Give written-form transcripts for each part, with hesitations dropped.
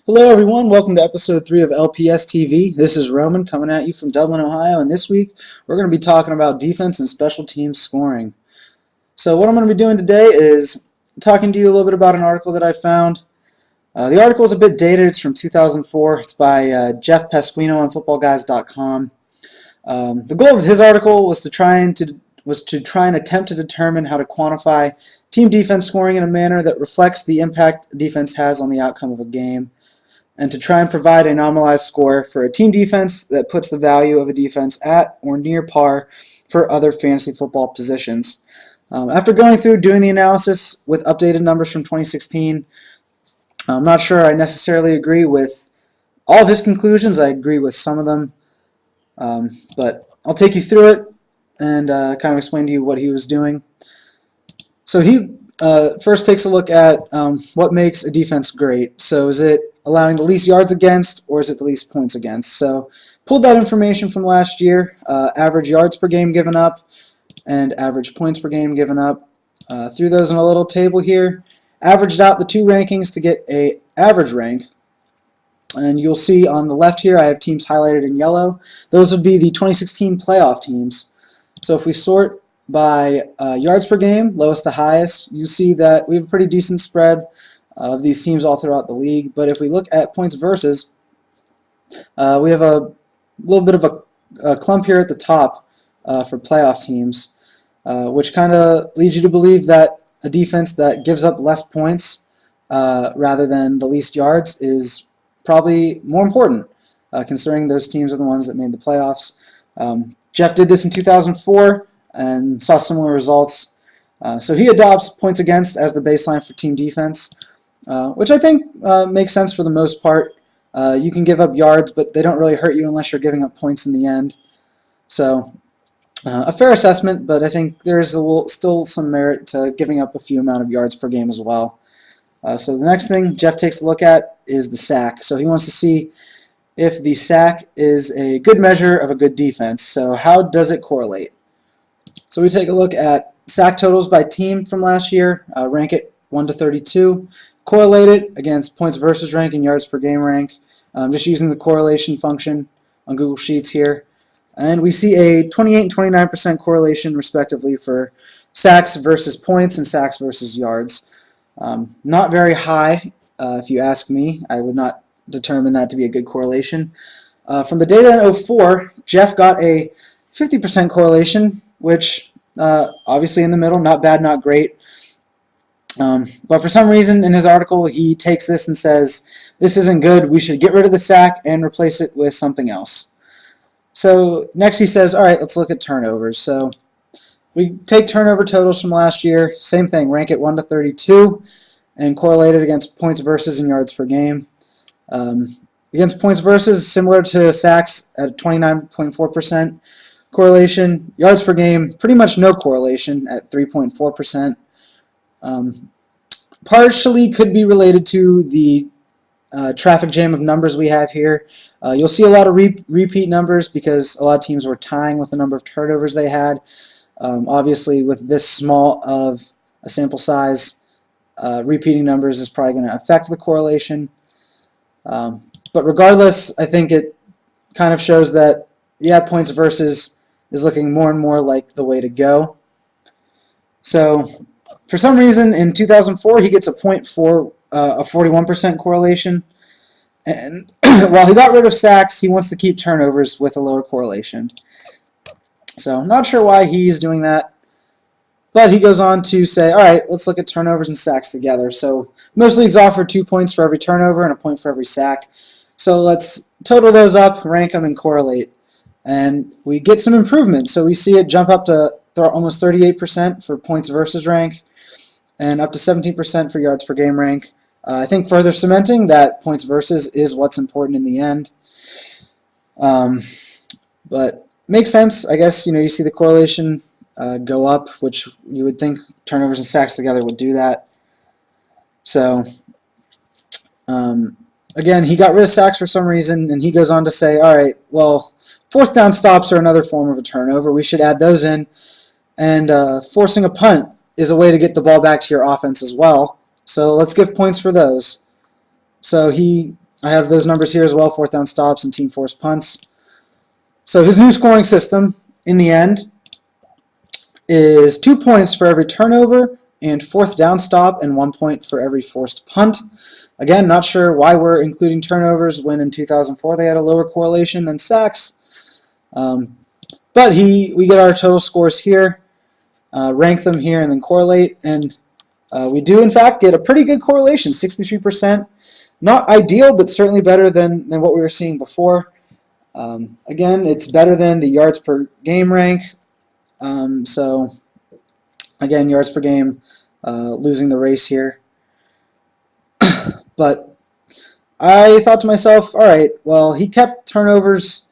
Hello everyone, welcome to episode 3 of LPSTV. This is Roman coming at you from Dublin, Ohio, and this week we're going to be talking about defense and special teams scoring. So what I'm going to be doing today is talking to you a little bit about an article that I found. The article is a bit dated, it's from 2004, it's by Jeff Pasquino on footballguys.com. The goal of his article was to try and attempt to determine how to quantify team defense scoring in a manner that reflects the impact defense has on the outcome of a game, and to try and provide a normalized score for a team defense that puts the value of a defense at or near par for other fantasy football positions. After going through doing the analysis with updated numbers from 2016, I'm not sure I necessarily agree with all of his conclusions. I agree with some of them, but I'll take you through it and kind of explain to you what he was doing. So he first takes a look at what makes a defense great. So is it allowing the least yards against, or is it the least points against? So pulled that information from last year, average yards per game given up and average points per game given up. Threw those in a little table here, averaged out the two rankings to get a average rank. And you'll see on the left here I have teams highlighted in yellow. Those would be the 2016 playoff teams. So if we sort by yards per game, lowest to highest, you see that we have a pretty decent spread of these teams all throughout the league. But if we look at points versus, we have a little bit of a clump here at the top for playoff teams, which kind of leads you to believe that a defense that gives up less points rather than the least yards is probably more important, considering those teams are the ones that made the playoffs. Jeff did this in 2004 and saw similar results. So he adopts points against as the baseline for team defense, which I think makes sense for the most part. You can give up yards, but they don't really hurt you unless you're giving up points in the end. So a fair assessment, but I think there's still some merit to giving up a few amount of yards per game as well. So the next thing Jeff takes a look at is the sack. So he wants to see if the sack is a good measure of a good defense. So how does it correlate? So we take a look at sack totals by team from last year, rank it 1 to 32, correlate it against points versus rank and yards per game rank, just using the correlation function on Google Sheets here. And we see a 28 and 29% correlation respectively for sacks versus points and sacks versus yards. Not very high, if you ask me. I would not determine that to be a good correlation. From the data in 04, Jeff got a 50% correlation, which obviously in the middle, not bad, not great. But for some reason in his article, he takes this and says, this isn't good, we should get rid of the sack and replace it with something else. So next he says, all right, let's look at turnovers. So we take turnover totals from last year, same thing, rank it 1 to 32, and correlate it against points versus and yards per game. Against points versus, similar to sacks at 29.4% correlation. Yards per game, pretty much no correlation at 3.4%. Partially could be related to the traffic jam of numbers we have here. You'll see a lot of repeat numbers because a lot of teams were tying with the number of turnovers they had. Obviously, with this small of a sample size, repeating numbers is probably going to affect the correlation. But regardless, I think it kind of shows that, yeah, points versus is looking more and more like the way to go. So for some reason, in 2004, he gets a 41% correlation. And while he got rid of sacks, he wants to keep turnovers with a lower correlation. So not sure why he's doing that. But he goes on to say, all right, let's look at turnovers and sacks together. So most leagues offer 2 points for every turnover and a point for every sack. So let's total those up, rank them, and correlate. And we get some improvement. So we see it jump up to almost 38% for points versus rank and up to 17% for yards per game rank. I think further cementing that points versus is what's important in the end. But makes sense. I guess, you see the correlation go up, which you would think turnovers and sacks together would do that. So, again, he got rid of sacks for some reason, and he goes on to say, all right, well, fourth down stops are another form of a turnover. We should add those in. And forcing a punt is a way to get the ball back to your offense as well. So let's give points for those. So he I have those numbers here as well, fourth down stops and team forced punts. So his new scoring system, in the end, is 2 points for every turnover and fourth down stop and 1 point for every forced punt. Again, not sure why we're including turnovers when in 2004 they had a lower correlation than sacks. But we get our total scores here, rank them here, and then correlate. And we do, in fact, get a pretty good correlation, 63%. Not ideal, but certainly better than what we were seeing before. Again, it's better than the yards per game rank. So, again, yards per game, losing the race here. But I thought to myself, all right, well, he kept turnovers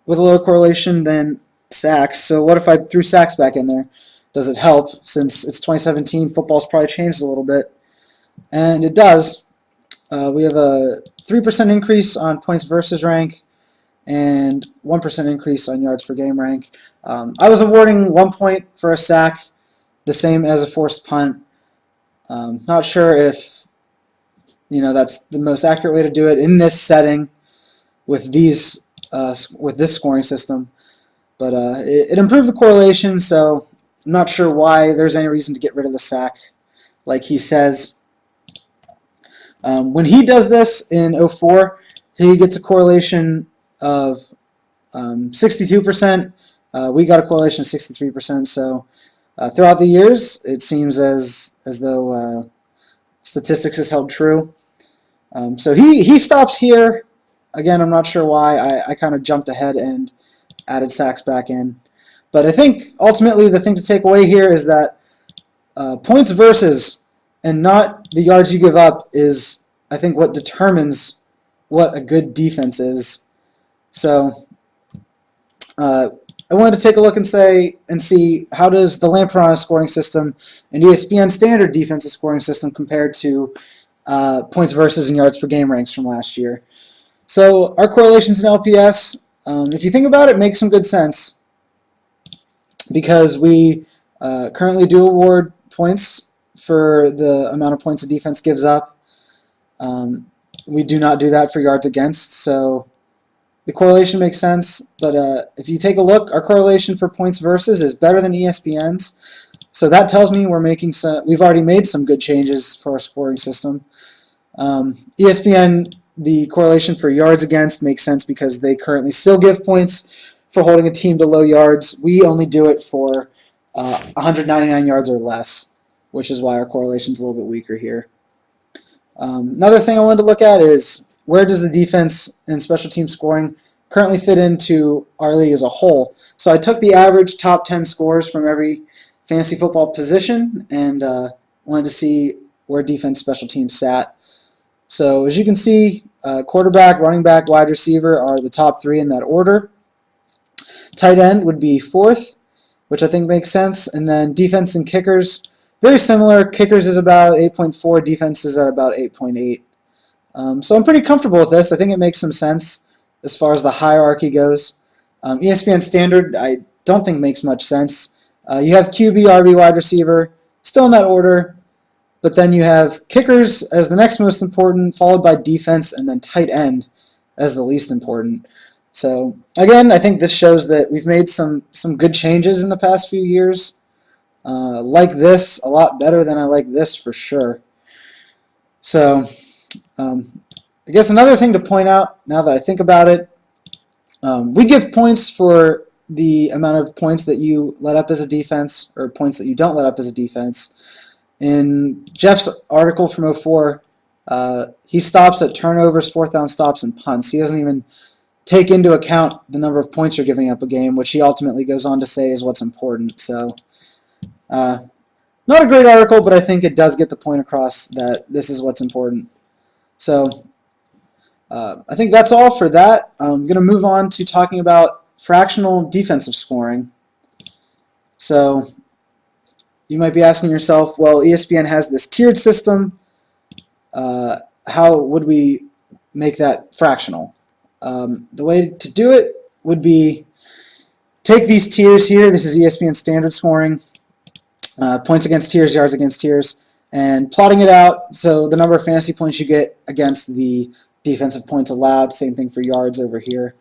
with a lower correlation than sacks. So what if I threw sacks back in there? Does it help? Since it's 2017, football's probably changed a little bit. And it does. We have a 3% increase on points versus rank and 1% increase on yards per game rank. I was awarding 1 point for a sack, the same as a forced punt. Not sure if that's the most accurate way to do it in this setting with this scoring system. But it improved the correlation, so I'm not sure why there's any reason to get rid of the sack, like he says. When he does this in 04, he gets a correlation of 62%. We got a correlation of 63%. So throughout the years, it seems as though statistics has held true. So he stops here. Again, I'm not sure why. I kind of jumped ahead and added sacks back in. But I think ultimately the thing to take away here is that points versus and not the yards you give up is, I think, what determines what a good defense is. So I wanted to take a look and see how does the Lamparana scoring system and ESPN standard defensive scoring system compare to points versus and yards per game ranks from last year. So our correlations in LPS, if you think about it, make some good sense, because we currently do award points for the amount of points a defense gives up. We do not do that for yards against, so the correlation makes sense. But if you take a look, our correlation for points versus is better than ESPN's. So that tells me we've already made some good changes for our scoring system. ESPN, the correlation for yards against makes sense because they currently still give points for holding a team to low yards. We only do it for 199 yards or less, which is why our correlation is a little bit weaker here. Another thing I wanted to look at is, where does the defense and special team scoring currently fit into our league as a whole? So I took the average top 10 scores from every fantasy football position and wanted to see where defense special teams sat. So as you can see, quarterback, running back, wide receiver are the top three in that order. Tight end would be fourth, which I think makes sense. And then defense and kickers, very similar. Kickers is about 8.4, defense is at about 8.8. So I'm pretty comfortable with this. I think it makes some sense as far as the hierarchy goes. ESPN standard, I don't think makes much sense. You have QB, RB, wide receiver, still in that order. But then you have kickers as the next most important, followed by defense, and then tight end as the least important. So again, I think this shows that we've made some good changes in the past few years. Like this a lot better than I like this for sure. So I guess another thing to point out, now that I think about it, we give points for the amount of points that you let up as a defense, or points that you don't let up as a defense. In Jeff's article from 04, he stops at turnovers, fourth down stops, and punts. He doesn't even take into account the number of points you're giving up a game, which he ultimately goes on to say is what's important. So not a great article, but I think it does get the point across that this is what's important. So I think that's all for that. I'm going to move on to talking about fractional defensive scoring. So you might be asking yourself, well, ESPN has this tiered system. How would we make that fractional? The way to do it would be take these tiers here. This is ESPN standard scoring, points against tiers, yards against tiers, and plotting it out. So the number of fantasy points you get against the defensive points allowed. Same thing for yards over here.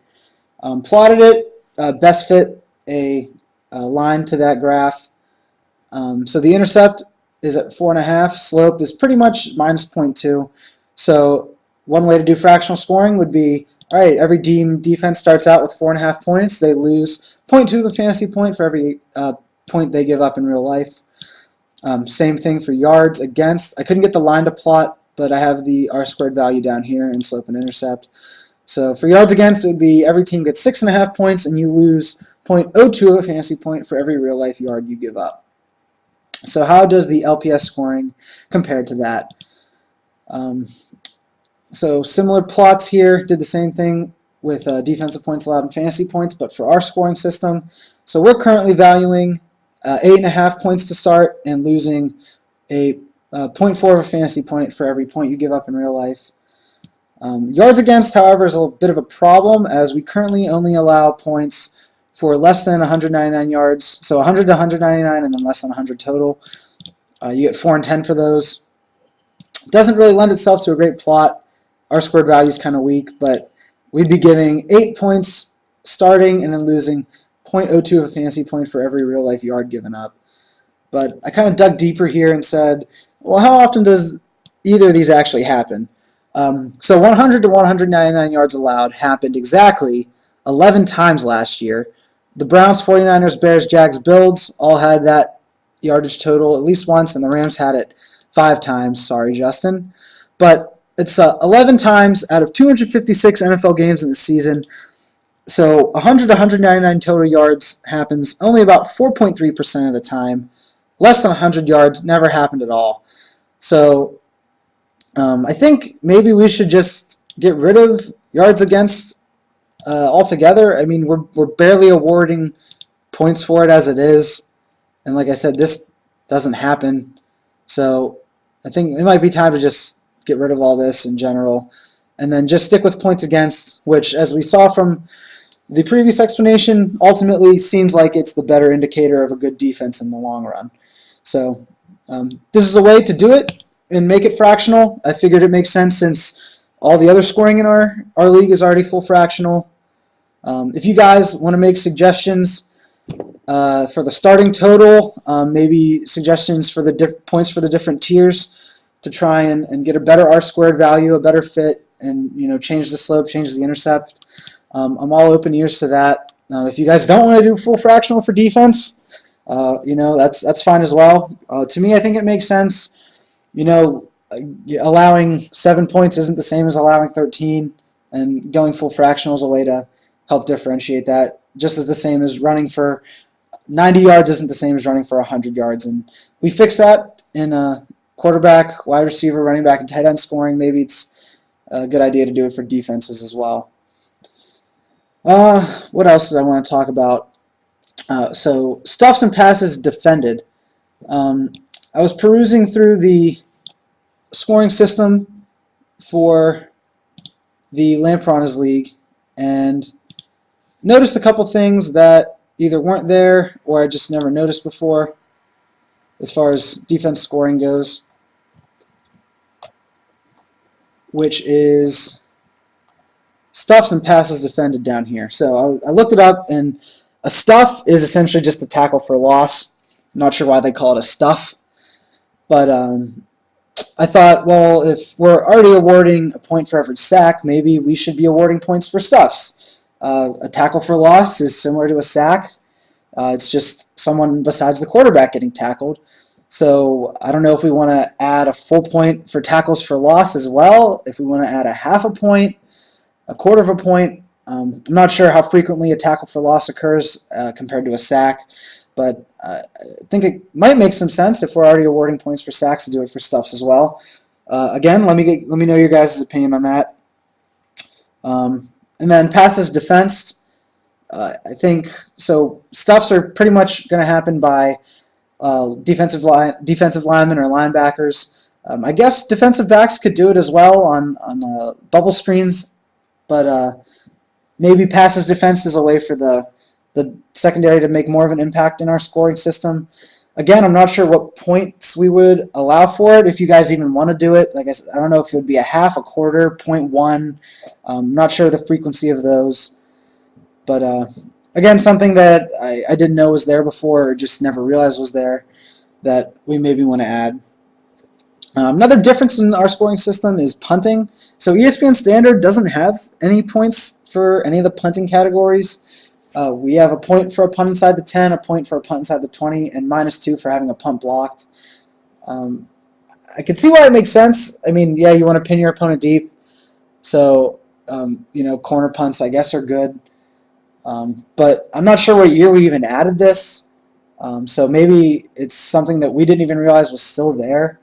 Plotted it, best fit a line to that graph. So the intercept is at 4.5. Slope is pretty much minus 0.2. So one way to do fractional scoring would be, all right, every defense starts out with 4.5 points. They lose 0.2 of a fantasy point for every point they give up in real life. Same thing for yards against. I couldn't get the line to plot, but I have the R-squared value down here in slope and intercept. So for yards against, it would be every team gets 6.5 points, and you lose 0.02 of a fantasy point for every real-life yard you give up. So how does the LPS scoring compare to that? So similar plots here, did the same thing with defensive points allowed and fantasy points, but for our scoring system. So we're currently valuing 8.5 points to start and losing a 0.4 of a fantasy point for every point you give up in real life. Yards against, however, is a little bit of a problem, as we currently only allow points for less than 199 yards, so 100 to 199 and then less than 100 total. You get 4 and 10 for those. It doesn't really lend itself to a great plot. R-squared value is kind of weak, but we'd be giving 8 points starting and then losing 0.02 of a fantasy point for every real-life yard given up. But I kind of dug deeper here and said, well, how often does either of these actually happen? So 100 to 199 yards allowed happened exactly 11 times last year. The Browns, 49ers, Bears, Jags, Bills all had that yardage total at least once, and the Rams had it 5 times. Sorry, Justin. But it's 11 times out of 256 NFL games in the season. So 100 to 199 total yards happens only about 4.3% of the time. Less than 100 yards never happened at all. So I think maybe we should just get rid of yards against altogether. I mean, we're barely awarding points for it as it is. And like I said, this doesn't happen. So I think it might be time to just get rid of all this in general. And then just stick with points against, which, as we saw from the previous explanation, ultimately seems like it's the better indicator of a good defense in the long run. So this is a way to do it and make it fractional. I figured it makes sense since all the other scoring in our league is already full fractional. If you guys want to make suggestions for the starting total, maybe suggestions for the points for the different tiers to try and get a better R-squared value, a better fit, and change the slope, change the intercept. I'm all open ears to that. If you guys don't want to do full fractional for defense, that's fine as well. To me, I think it makes sense. Allowing 7 points isn't the same as allowing 13, and going full fractional is a way to help differentiate that. Just as the same as running for 90 yards isn't the same as running for 100 yards. And we fix that in quarterback, wide receiver, running back, and tight end scoring. Maybe it's a good idea to do it for defenses as well. What else did I want to talk about? So stuffs and passes defended. I was perusing through the scoring system for the Lampronas League and noticed a couple things that either weren't there or I just never noticed before as far as defense scoring goes, which is stuffs and passes defended down here. So I looked it up, and a stuff is essentially just a tackle for loss. I'm not sure why they call it a stuff, but I thought, well, if we're already awarding a point for every sack, maybe we should be awarding points for stuffs. A tackle for loss is similar to a sack. It's just someone besides the quarterback getting tackled. So I don't know if we want to add a full point for tackles for loss as well, if we want to add a half a point, a quarter of a point. I'm not sure how frequently a tackle for loss occurs compared to a sack, but I think it might make some sense if we're already awarding points for sacks to do it for stuffs as well. Again, let me know your guys' opinion on that. And then passes defensed. I think so. Stuffs are pretty much going to happen by defensive linemen or linebackers. I guess defensive backs could do it as well on bubble screens, but maybe passes defense is a way for the secondary to make more of an impact in our scoring system. Again, I'm not sure what points we would allow for it, if you guys even want to do it. Like I said, I don't know if it would be a half, a quarter, 0.1. Not sure the frequency of those. But again, something that I didn't know was there before, or just never realized was there, that we maybe want to add. Another difference in our scoring system is punting. So ESPN Standard doesn't have any points for any of the punting categories. We have a point for a punt inside the 10, a point for a punt inside the 20, and -2 for having a punt blocked. I can see why it makes sense. I mean, yeah, you want to pin your opponent deep. So, corner punts, I guess, are good. But I'm not sure what year we even added this. So maybe it's something that we didn't even realize was still there.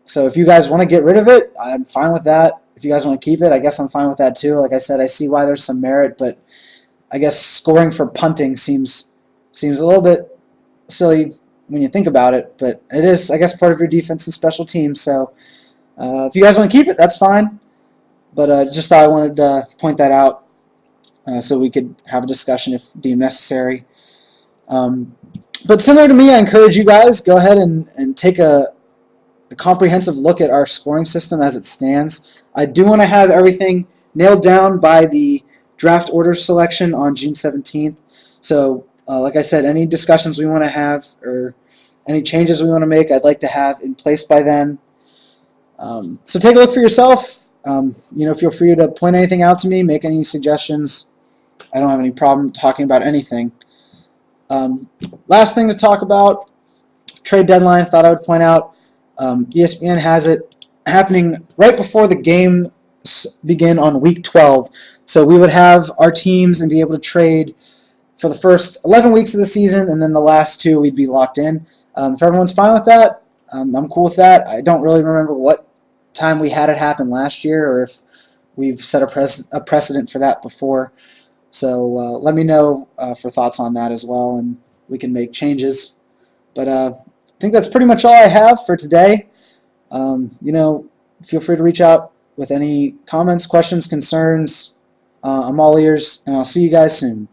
So if you guys want to get rid of it, I'm fine with that. If you guys want to keep it, I guess I'm fine with that too. Like I said, I see why there's some merit, but I guess scoring for punting seems a little bit silly when you think about it. But it is, I guess, part of your defense and special teams. So if you guys want to keep it, that's fine. But just thought I wanted to point that out so we could have a discussion if deemed necessary. But similar to me, I encourage you guys, go ahead and take a comprehensive look at our scoring system as it stands. I do want to have everything nailed down by the draft order selection on June 17th. So, like I said, any discussions we want to have or any changes we want to make, I'd like to have in place by then. So take a look for yourself. Feel free to point anything out to me, make any suggestions. I don't have any problem talking about anything. Last thing to talk about, trade deadline, thought I would point out. ESPN has it happening right before the games begin on week 12. So we would have our teams and be able to trade for the first 11 weeks of the season, and then the last 2 we'd be locked in. If everyone's fine with that, I'm cool with that. I don't really remember what time we had it happen last year, or if we've set a precedent for that before. So let me know for thoughts on that as well, and we can make changes. But I think that's pretty much all I have for today. Feel free to reach out with any comments, questions, concerns. I'm all ears, and I'll see you guys soon.